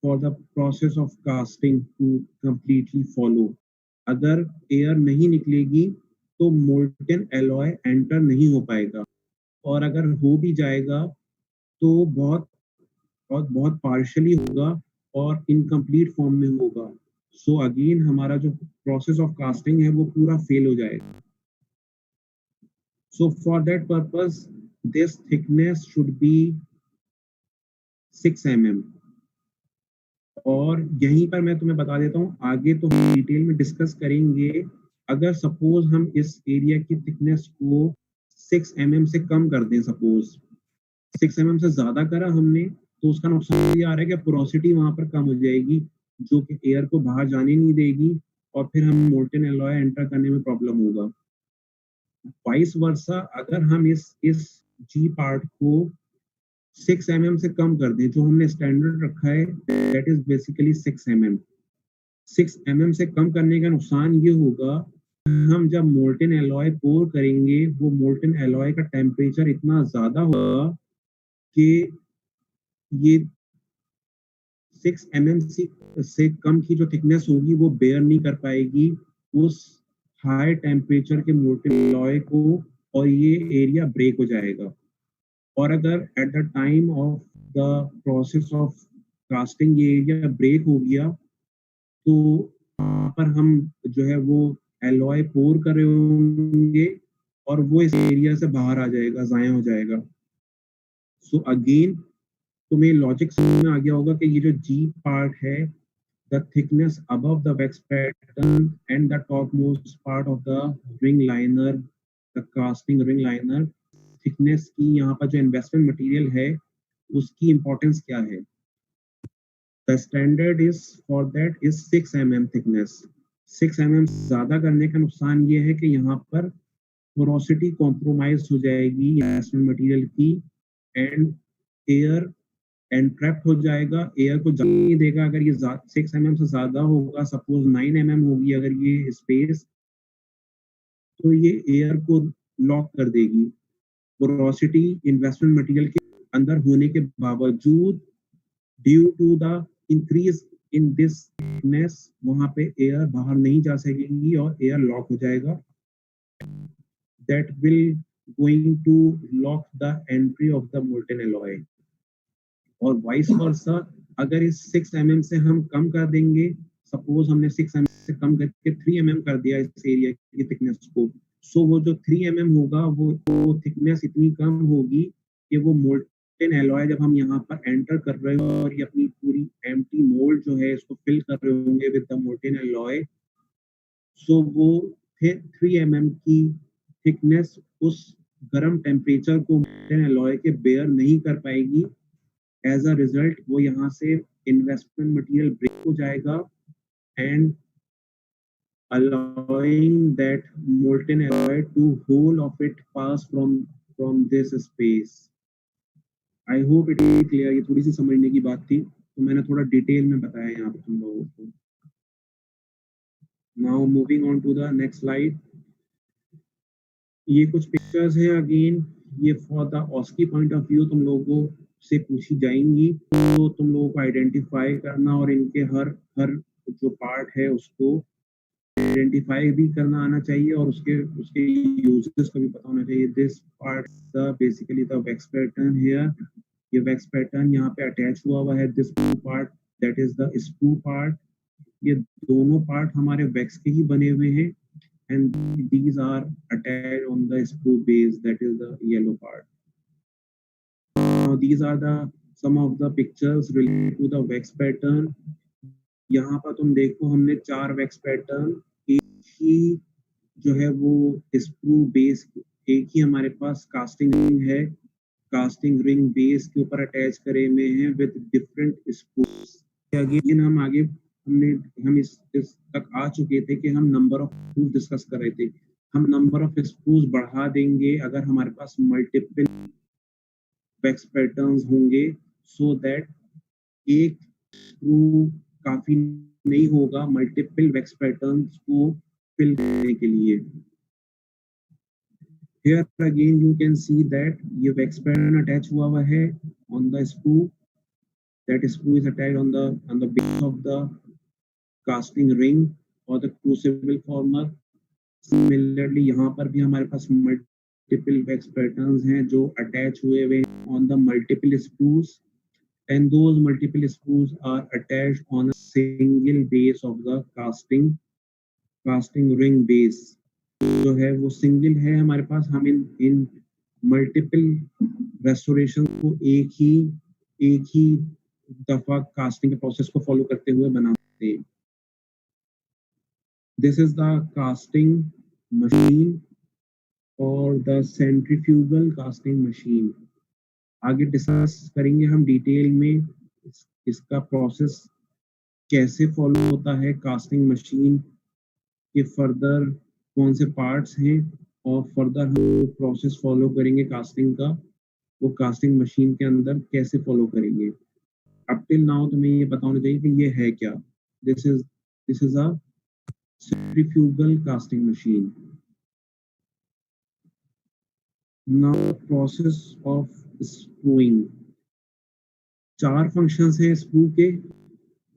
for the process of casting to completely follow। अगर एयर नहीं निकलेगी तो मोल्टेन एलॉय एंटर नहीं हो पाएगा और अगर हो भी जाएगा तो बहुत बहुत बहुत पार्शियली होगा और इनकम्प्लीट फॉर्म में होगा। सो अगेन हमारा जो प्रोसेस ऑफ कास्टिंग है वो पूरा फेल हो जाएगा। सो for that purpose this thickness should be 6 mm। और यहीं पर मैं तुम्हें बता देता हूँ, आगे तो हम डिटेल में डिस्कस करेंगे। अगर सपोज हम इस एरिया की थिकनेस को 6 mm से कम कर दें, सपोज 6 mm से ज्यादा करा हमने तो उसका नुकसान ये आ रहा है कि पोरोसिटी वहां पर कम हो जाएगी जो कि एयर को बाहर जाने नहीं देगी और फिर हम मोल्टेन एलॉय एंटर करने में प्रॉब्लम होगा। वाइस वर्सा अगर हम इस जी पार्ट को 6 mm से कम कर दें, जो हमने स्टैंडर्ड रखा है that is basically 6 mm। 6 mm से कम करने का नुकसान ये होगा, हम जब मोल्टेन एलॉय पोर करेंगे वो मोल्टेन एलॉय का टेम्परेचर इतना ज्यादा होगा कि ये 6 mm से कम की जो थिकनेस होगी वो बेयर नहीं कर पाएगी उस हाई टेम्परेचर के मोल्टेन एलॉय को और ये एरिया ब्रेक हो जाएगा। और अगर at the time of the process of casting ये एरिया ब्रेक हो गया, तो वहाँ पर हम जो है वो एलॉय पोर कर रहे होंगे और वो इस एरिया से बाहर आ जाएगा, ज़ाया हो जाएगा। सो अगेन तुम्हें लॉजिक समझ में आ गया होगा कि ये जो जी पार्ट है, the thickness above the wax pattern and the top most part of the ring liner, the casting ring liner, thickness की यहाँ पर जो इन्वेस्टमेंट मटेरियल है उसकी इंपॉर्टेंस क्या है? The standard is for that is 6 mm thickness. 6 mm ज्यादा करने का नुकसान ये है कि यहाँ पर पोरोसिटी कॉम्प्रोमाइज हो जाएगी इन्वेस्टमेंट मटेरियल की, एंड एयर एंट्रैप्ट हो जाएगा, एयर को जाने नहीं देगा। अगर ये 6 mm से ज्यादा होगा, सपोज 9 mm होगी अगर ये स्पेस, तो ये एयर को लॉक कर देगी। पोरोसिटी इन्वेस्टमेंट मटेरियल के अंदर होने के बावजूद due to the increase in this thickness वहां पे एयर बाहर नहीं जा सकेगी और एयर लॉक हो जाएगा। That will going to lock the entry of the molten alloy. और वाइस वर्सा, अगर इस 6 mm से हम कम कर देंगे, सपोज हमने 6 mm से कम करके 3 mm कर दिया इस एरिया की थिकनेस को, सो वो जो 3 mm होगा वो थिकनेस इतनी कम होगी कि वो मोल्टेन एलॉय जब हम यहाँ पर एंटर कर रहे हो और ये अपनी पूरी एम्प्टी मोल्ड जो है इसको फिल कर रहे होंगे विद द मोल्टेन एलॉय, सो वो 3 mm की थिकनेस उस गर्म टेम्परेचर को मोल्टेन एलॉय के बेयर नहीं कर पाएगी। एज अ रिजल्ट वो यहाँ से इन्वेस्टमेंट मटेरियल ब्रेक हो जाएगा and allowing that molten alloy to whole of it pass from this space. I hope it is clear. ये थोड़ी सी समझने की बात थी, तो मैंने थोड़ा डिटेल में बताया यहाँ पे तुम लोगों को। Now moving on to the next slide. ये कुछ पिक्चर्स हैं, अगेन ये for the ऑस्की point of view तुम लोगों से पूछी जाएंगी, तो तुम लोगों को आइडेंटिफाई करना और इनके हर हर जो पार्ट है उसको आइडेंटिफाई भी करना आना चाहिए और उसके उसके यूजेस का भी पता होना चाहिए। This part the basically the wax pattern here, ये वैक्स पैटर्न यहाँ पे अटैच हुआ है। This part that is the screw part, ये दोनों पार्ट हमारे वैक्स के ही बने हुए हैं and these are attached on the screw base, that is the yellow part. Now these are the some of the pictures related to the wax pattern. यहाँ पर तुम देखो हमने 4 वैक्स पैटर्न एक ही जो है वो स्क्रू बेस, एक ही हमारे पास कास्टिंग रिंग है, कास्टिंग रिंग बेस के ऊपर अटैच करे हुए हैं विद डिफरेंट स्क्रूज। अगेन हम इस तक आ चुके थे कि हम नंबर ऑफ स्क्रूज डिस्कस कर रहे थे। हम नंबर ऑफ स्क्रूज बढ़ा देंगे अगर हमारे पास मल्टीपल वैक्स पैटर्न्स होंगे, सो दैट एक स्क्रू काफी नहीं होगा मल्टीपल वैक्स पैटर्न्स को फिल करने के लिए। Here again you can see that ये वैक्स पैटर्न अटैच हुआ है on the screw, that screw is attached on the base of the casting ring or the crucible former. Similarly यहाँ पर भी हमारे पास मल्टीपल वैक्स पैटर्न्स हैं जो attach हुए on the multiple screws, and those multiple screws are attached on a single base of the casting ring base जो है वो सिंगल है हमारे पास। हम इन मल्टीपल रेस्टोरेशन को एक ही दफा कास्टिंग के प्रोसेस को फॉलो करते हुए बनाते हैं। This is the casting machine और द सेंट्रीफ्यूगल कास्टिंग मशीन। आगे डिस्कस करेंगे हम डिटेल में इसका प्रोसेस कैसे फॉलो होता है, कास्टिंग मशीन के फर्दर कौन से पार्ट्स हैं और फर्दर हम प्रोसेस फॉलो करेंगे कास्टिंग का, वो कास्टिंग मशीन के अंदर कैसे फॉलो करेंगे। अप टिल नाउ तुम्हें ये पता होना चाहिए कि ये है क्या। This is a centrifugal casting machine. Now process of screwing. 4 functions हैं स्क्रू के,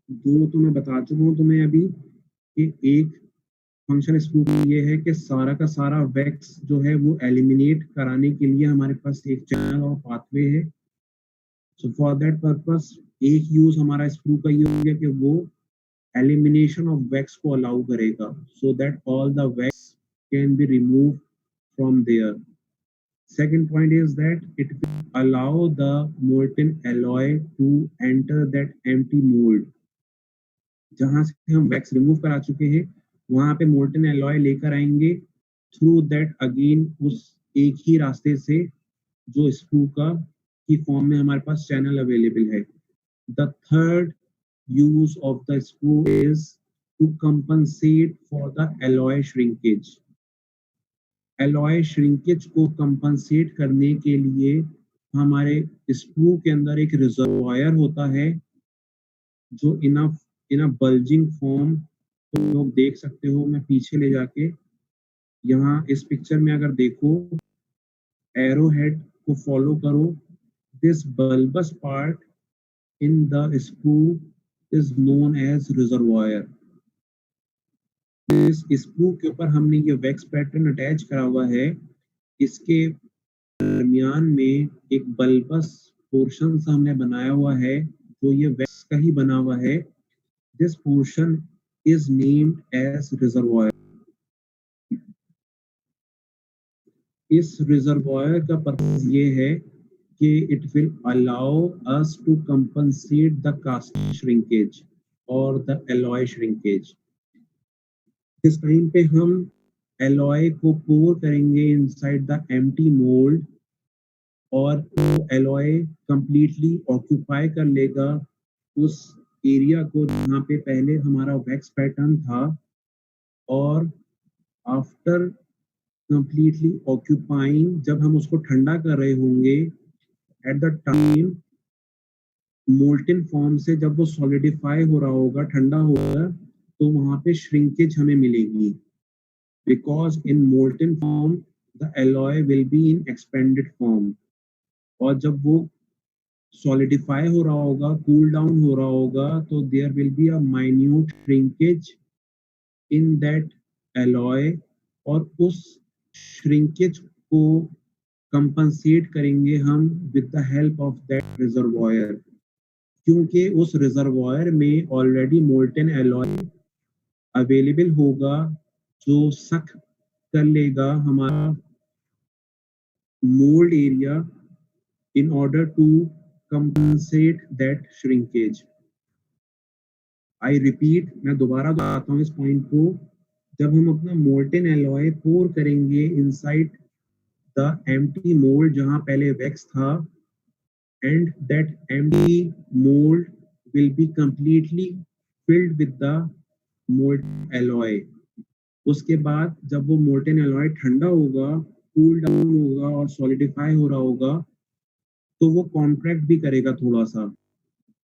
2 तो मैं बता चुका हूँ तुम्हें अभी कि एक फंक्शन स्क्रू ये है कि सारा का सारा वैक्स जो है वो एलिमिनेट कराने के लिए हमारे पास एक चैनल और पाथवे है। सो फॉर दैट पर्पस एक यूज हमारा स्क्रू का ये हो गया कि वो एलिमिनेशन ऑफ वैक्स को अलाउ करेगा, so that all the wax can be remove from there. Second point is that it will allow the molten alloy to enter that empty mold. जहां से हम वैक्स रिमूव करा चुके हैं वहां पे मोल्टन एलॉय लेकर आएंगे थ्रू दैट अगेन उस एक ही रास्ते से जो स्क्रू का की फॉर्म में हमारे पास चैनल अवेलेबल है. The third use of the screw is to compensate for the alloy shrinkage. Alloy shrinkage को compensate करने के लिए हमारे स्क्रू के अंदर एक रिजर्वायर होता है जो इन अ बल्जिंग फॉर्म, तो लोग देख सकते हो. मैं पीछे ले जाके यहाँ इस पिक्चर में अगर देखो एरो हेड को फॉलो करो, this bulbous part in the screw is known as reservoir. इस स्क्रू के ऊपर हमने ये वैक्स पैटर्न अटैच करा हुआ है. इसके दरमियान में एक बल्बस पोर्शन सा हमने बनाया हुआ है जो ये वैक्स का ही बना हुआ है. This portion is named as reservoir. इस रिजर्वायर का पर्पस ये है कि it will allow us to compensate the casting shrinkage और द एलॉय श्रिंकेज. इस टाइम पे हम एलॉय को पोर करेंगे इनसाइड द एम्प्टी मोल्ड और वो एलॉय कंप्लीटली ऑक्यूपाई कर लेगा उस एरिया को जहाँ पे पहले हमारा वैक्स पैटर्न था. और आफ्टर कंप्लीटली ऑक्यूपाइंग, जब हम उसको ठंडा कर रहे होंगे at the time molten form से जब वो सॉलिडिफाई हो रहा होगा, ठंडा होगा, तो वहां पे श्रिंकेज हमें मिलेगी. Because in molten form the alloy will be in expanded form. और जब वो सॉलिडिफाई हो रहा होगा, कूल डाउन हो रहा होगा, तो there will be a minute shrinkage in that alloy. और उस श्रिंकेज को कंपनसेट करेंगे हम with the help of that reservoir, क्योंकि उस रिजर्वायर में ऑलरेडी मोल्टन एलॉय अवेलेबल होगा जो सक कर लेगा हमारा mould area in order to compensate that shrinkage. I repeat, मैं दोबारा दोहराता हूँ इस पॉइंट को. जब हम अपना मोल्टन एलॉय पोर करेंगे इनसाइड द एम्प्टी मोल्ड जहाँ पहले वैक्स था, and that empty mold will be completely filled with the molten alloy. उसके बाद जब वो मोल्टन एलॉय ठंडा होगा, कूल डाउन होगा और सॉलिडिफाई हो रहा होगा, तो वो कॉन्ट्रैक्ट भी करेगा थोड़ा सा,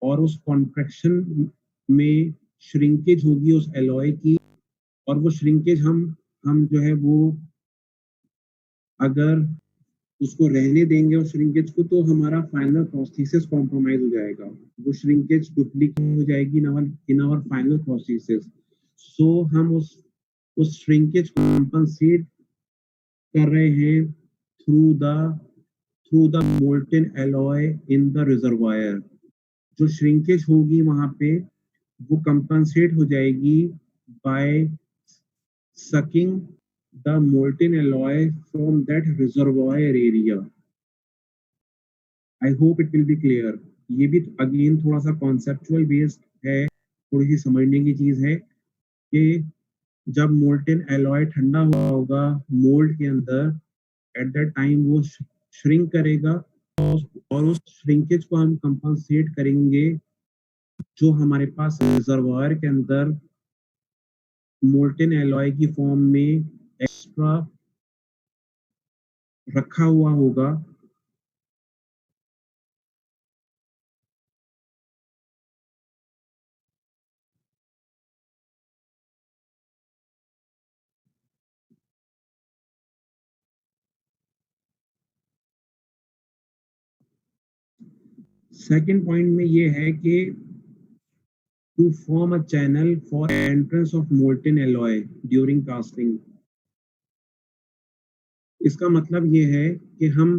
और उस कॉन्ट्रैक्शन में श्रिंकेज होगी उस एलॉय की. और वो श्रिंकेज हम जो है वो अगर उसको रहने देंगे उस श्रिंकेज को, तो हमारा फाइनल प्रोस्थेसिस कॉम्प्रोमाइज हो जाएगा. वो श्रिंकेज डुप्लीकेट हो जाएगी in our final prosthesis. So हम उस श्रिंकेज को कंपनसेट कर रहे हैं through the molten alloy in the reservoir. जो श्रिंकेज होगी वहां पे वो कंपनसेट हो जाएगी by sucking the molten alloy from that reservoir area. I hope it will be clear. ये भी अगेन थोड़ा सा कॉन्सेप्चुअल बेस्ड है, थोड़ी सी समझने की चीज है कि जब मोल्टन एलॉय ठंडा हुआ होगा मोल्ड के अंदर, एट दैट टाइम वो श्रिंक करेगा और उस श्रिंकेज को हम कंपनसेट करेंगे जो हमारे पास रिजर्वायर के अंदर मोल्टन एलॉय की फॉर्म में एक्स्ट्रा रखा हुआ होगा. सेकंड पॉइंट में ये है कि to form a channel for entrance of molten alloy during casting. इसका मतलब ये है कि हम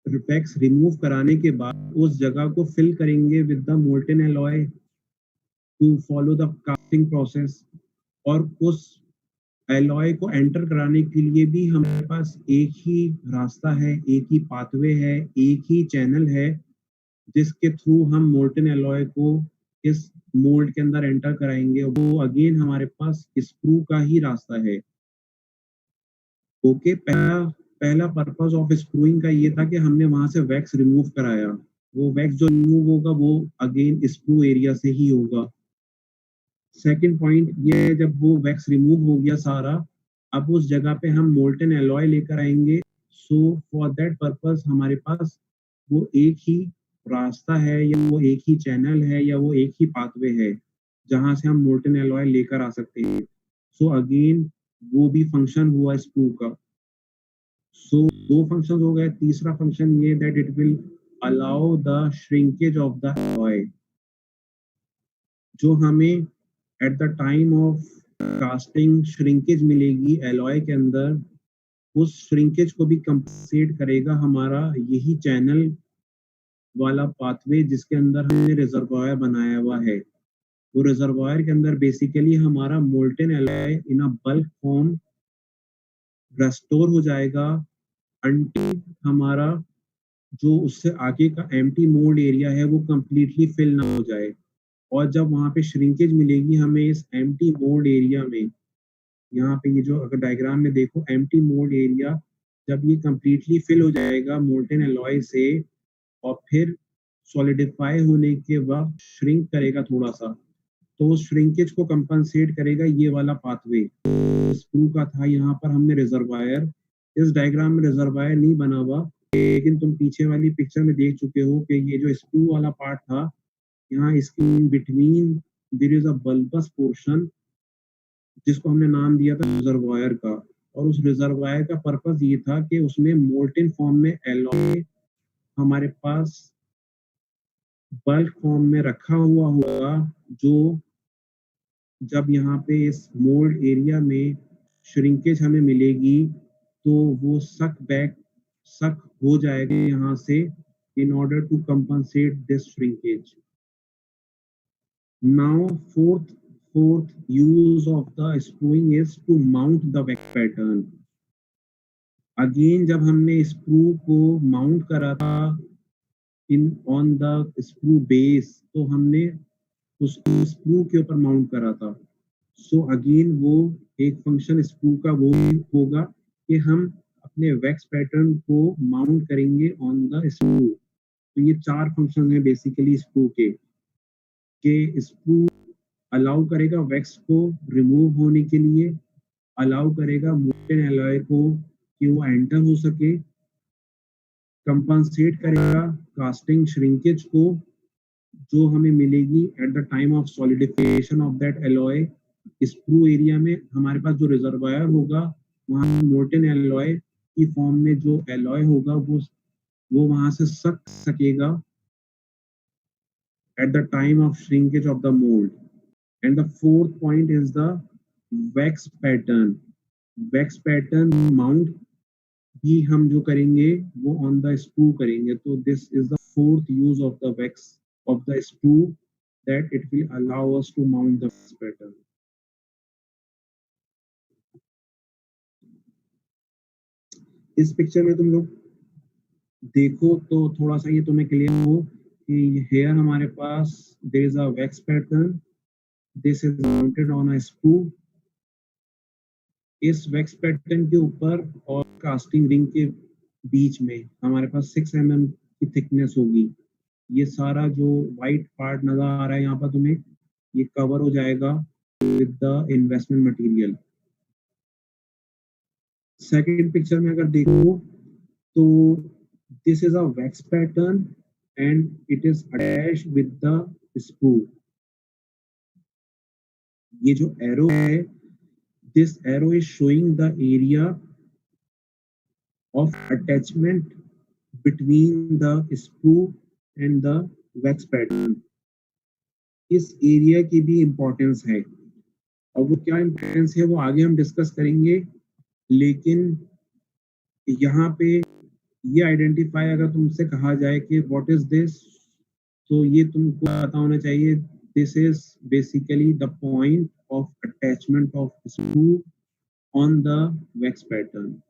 वैक्स रिमूव कराने के बाद उस जगह को फिल करेंगे with the molten alloy to follow the casting process. और उस एलॉय को एंटर कराने के लिए भी हमारे पास एक ही रास्ता है, एक ही पाथवे है, एक ही चैनल है जिसके थ्रू हम मोल्टेन एलॉय को इस मोल्ड के अंदर एंटर कराएंगे। वो अगेन हमारे पास स्क्रू का ही रास्ता है। ओके, पहला पर्पस ऑफ स्क्रूइंग का ये था कि हमने वहां से वैक्स रिमूव कराया। वो वैक्स जो रिमूव होगा वो अगेन स्क्रू एरिया से ही होगा। सेकंड पॉइंट ये है, जब वो वैक्स रिमूव हो गया सारा, अब उस जगह पे हम मोल्टेन एलॉय लेकर आएंगे। सो फॉर दैट पर्पस हमारे पास वो एक ही रास्ता है, या वो एक ही चैनल है, या वो एक ही पाथवे है जहां से हम मोल्टेन एलॉय लेकर आ सकते हैं। सो अगेन वो भी फंक्शन हुआ स्क्रू का। सो दो फंक्शन हो गए। तीसरा फंक्शन ये that it will allow the shrinkage of the alloy. जो हमें at the time of casting shrinkage मिलेगी एलॉय के अंदर, उस श्रिंकेज को भी कंपनसेट करेगा हमारा यही चैनल वाला पाथवे जिसके अंदर हमने रिजर्वायर बनाया हुआ है। वो रिजर्वायर के अंदर बेसिकली हमारा molten alloy in a bulk form restore हो जाएगा अंटिल हमारा जो उससे आगे का एम्प्टी मोल्ड एरिया है वो कंप्लीटली फिल ना हो जाए। और जब वहाँ पे श्रिंकेज मिलेगी हमें इस एम्प्टी मोल्ड एरिया में, यहाँ पे ये जो अगर डायग्राम में देखो एम्प्टी मोल्ड एरिया, जब ये कंप्लीटली फिल हो जाएगा मोल्टेन एलॉय से और फिर सॉलिडिफाई होने के वक्त श्रिंक करेगा थोड़ा सा, तो उस श्रिंकेज को कंपनसेट करेगा ये वाला पाथवे। स्क्रू का था, यहाँ पर हमने रिजर्वायर, इस डायग्राम में रिजर्वायर नहीं बना हुआ, लेकिन तुम पीछे वाली पिक्चर में देख चुके हो कि ये जो स्क्रू वाला पार्ट था, यहाँ इसके in between there is a bulbous portion जिसको हमने नाम दिया था रिजर्वायर का। और उस रिजर्वायर का पर्पस ये था कि उसमें मोल्टेन फॉर्म में एलॉय हमारे पास बल्क फॉर्म में रखा हुआ होगा, जो जब यहाँ पे इस मोल्ड एरिया में श्रिंकेज हमें मिलेगी तो वो सक हो जाएगा यहाँ से in order to compensate this shrinkage. Now fourth use of the screwing is to mount the wax pattern. Again जब हमने स्क्रू को माउंट करा था ऑन द स्क्रू बेस, तो हमने उसको स्क्रू के ऊपर माउंट करा था। सो अगेन वो एक फंक्शन स्क्रू का वो होगा कि हम अपने वैक्स पैटर्न को माउंट करेंगे ऑन द स्क्रू। तो ये चार फंक्शन है बेसिकली स्क्रू के स्क्रू अलाउ करेगा वैक्स को रिमूव होने के लिए, अलाउ करेगा मोल्टेन एलॉय को कि वो एंटर हो सके, कंपनसेट करेगा कास्टिंग श्रिंकेज को जो हमें मिलेगी at the time of solidification of that alloy. Screw area में हमारे पास जो रिजर्वायर होगा वहाँ मोल्टेन एलॉय की फॉर्म में जो एलॉय होगा वो वहां से सक सकेगा at the time of shrinkage of the mold. And the fourth point is the wax pattern. Wax pattern mount भी हम जो करेंगे वो on the screw करेंगे। तो this is the fourth use of the wax of the screw, that it will allow us to mount the wax pattern. इस picture में तुम लोग देखो तो थोड़ा सा ये तुम्हें क्लियर हो कि हेयर हमारे पास there is a wax pattern, this is mounted on a screw। इस वैक्स पैटर्न के ऊपर और कास्टिंग रिंग के बीच में हमारे पास 6 mm की थिकनेस होगी। ये सारा जो व्हाइट पार्ट नजर आ रहा है यहाँ पर तुम्हें, ये कवर हो जाएगा with the investment material. Second picture में अगर देखो तो this is a wax pattern and it is attached with the screw. ये जो एरो है, this arrow is showing the area of attachment between the screw and the wax pattern। इस area की भी इंपॉर्टेंस है, और वो क्या इंपॉर्टेंस है वो आगे हम डिस्कस करेंगे। लेकिन यहाँ पे ये आइडेंटिफाई अगर तुमसे कहा जाए कि व्हाट इज दिस, तो ये तुमको पता होना चाहिए this is basically the point of attachment of screw on the wax pattern.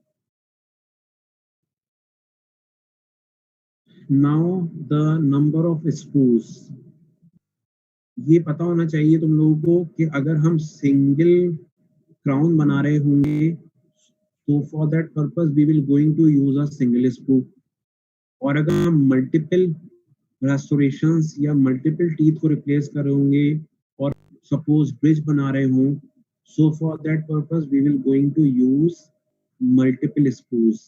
Now the number of screws. ये पता होना चाहिए तुम लोगों को कि अगर हम सिंगल क्राउन बना रहे होंगे तो for that purpose we will going to use a single screw, और अगर हम मल्टीपल रेस्टोरेशंस या मल्टीपल टीथ को रिप्लेस कर रहे होंगे और सपोज ब्रिज बना रहे हों, so for that purpose we will going to use multiple screws.